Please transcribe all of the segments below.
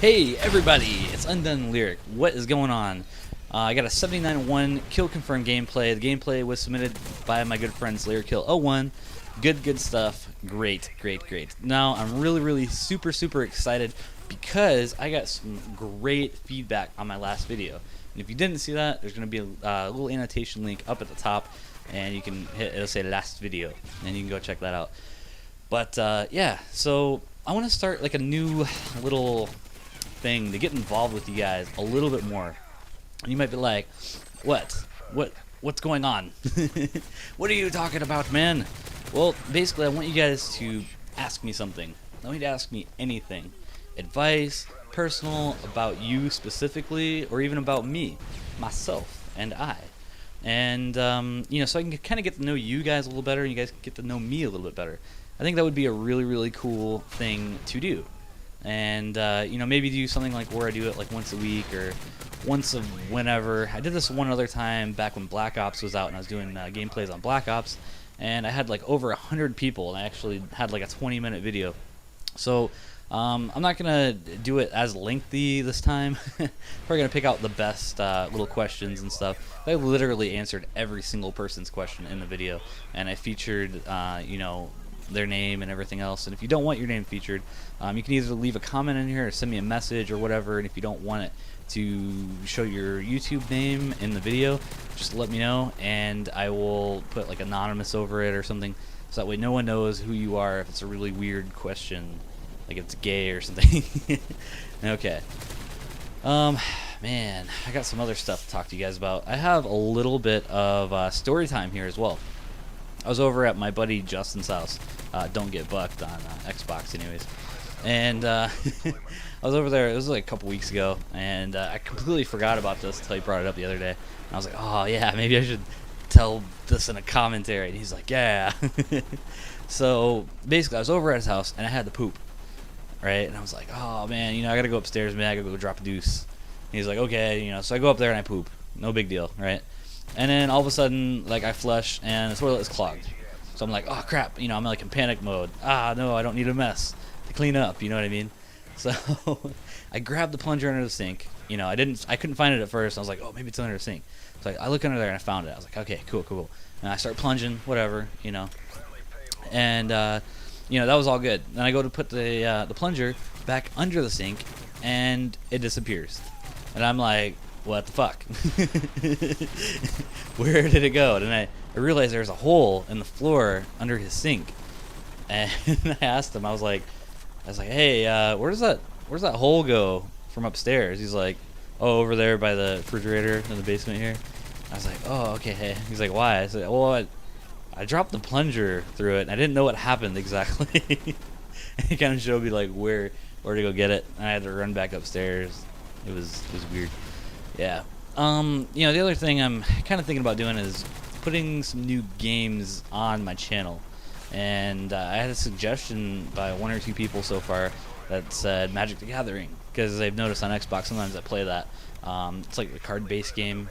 Hey everybody, it's Undone Lyric. What is going on? I got a 79-1 kill confirmed gameplay. The gameplay was submitted by my good friend SlayerKill01. Good stuff. Great. Now I'm really super excited because I got some great feedback on my last video. And if you didn't see that, there's going to be a little annotation link up at the top, and you can hit, it'll say last video, and you can go check that out. But yeah, so I want to start like a new little thing to get involved with you guys a little bit more. And you might be like, what's going on? What are you talking about, man? Well, basically I want you guys to ask me something. I want you to ask me anything. Advice, personal, about you specifically, or even about me, myself, and I. And you know, so I can kind of get to know you guys a little better, and you guys can get to know me a little bit better. I think that would be a really cool thing to do. And you know, maybe do something like where I do it like once a week or once a whenever. I did this one other time back when Black Ops was out, and I was doing gameplays on Black Ops, and I had like over 100 people, and I actually had like a 20-minute video. So I'm not gonna do it as lengthy this time. We're gonna pick out the best little questions and stuff. I literally answered every single person's question in the video, and I featured you know, their name and everything else. And if you don't want your name featured, you can either leave a comment in here or send me a message or whatever. And if you don't want it to show your YouTube name in the video, just let me know, and I will put like anonymous over it or something, so that way no one knows who you are if it's a really weird question, like if it's gay or something. Okay. Man, I got some other stuff to talk to you guys about. I have a little bit of story time here as well. I was over at my buddy Justin's house. Don't get bucked on Xbox anyways. And I was over there, it was like a couple weeks ago, and I completely forgot about this until he brought it up the other day. And I was like, oh yeah, maybe I should tell this in a commentary. And he's like, yeah. So basically I was over at his house, and I had to poop, right? And I was like, oh man, you know, I gotta go upstairs, man, I gotta go drop a deuce. And he's like, okay, you know, so I go up there and I poop. No big deal, right? And then all of a sudden, like, I flush and the toilet is clogged. So I'm like, oh crap, you know, I'm like in panic mode. Ah, no, I don't need a mess to clean up, you know what I mean? So I grabbed the plunger under the sink. You know, I couldn't find it at first. I was like, oh, maybe it's under the sink. So I look under there and I found it. I was like, okay, cool. And I start plunging, whatever, you know. And you know, that was all good. Then I go to put the plunger back under the sink, and it disappears. And I'm like, what the fuck? Where did it go? And I realized there's a hole in the floor under his sink. And I asked him, I was like, hey, where does that hole go from upstairs? He's like, oh, over there by the refrigerator in the basement here. I was like, oh, okay. Hey. He's like, why? I said, well, I dropped the plunger through it, and I didn't know what happened exactly. And he kind of showed me like where to go get it, and I had to run back upstairs. It was weird. Yeah. You know, the other thing I'm kind of thinking about doing is putting some new games on my channel. And I had a suggestion by one or two people so far that said Magic the Gathering, because they've noticed on Xbox sometimes I play that. It's like a card-based game.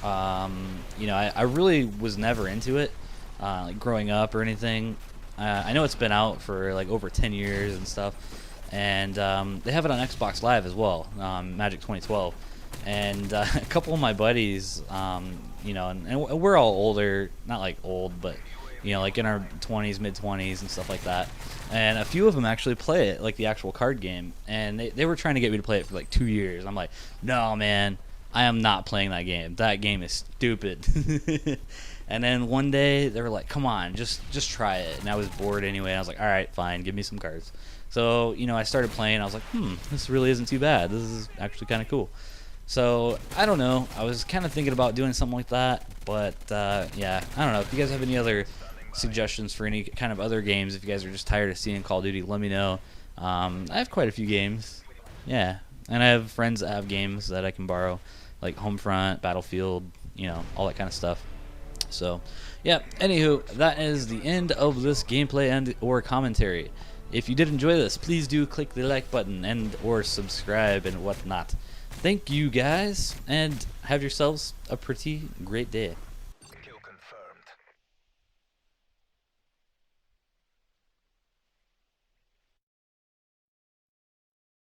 You know, I really was never into it, like growing up or anything. I know it's been out for like over 10 years and stuff. And they have it on Xbox Live as well, Magic 2012. And a couple of my buddies, you know, and we're all older, not like old, but, you know, like in our 20s, mid-20s and stuff like that. And a few of them actually play it, like the actual card game. And they were trying to get me to play it for like 2 years. I'm like, no, man, I am not playing that game. That game is stupid. And then one day they were like, come on, just try it. And I was bored anyway. I was like, all right, fine, give me some cards. So, you know, I started playing. I was like, this really isn't too bad. This is actually kind of cool. So, I don't know. I was kind of thinking about doing something like that. But, yeah, I don't know. If you guys have any other suggestions for any kind of other games, if you guys are just tired of seeing Call of Duty, let me know. I have quite a few games. Yeah. And I have friends that have games that I can borrow, like Homefront, Battlefield, you know, all that kind of stuff. So, yeah. Anywho, that is the end of this gameplay and or commentary. If you did enjoy this, please do click the like button and or subscribe and whatnot. Thank you guys, and have yourselves a pretty great day.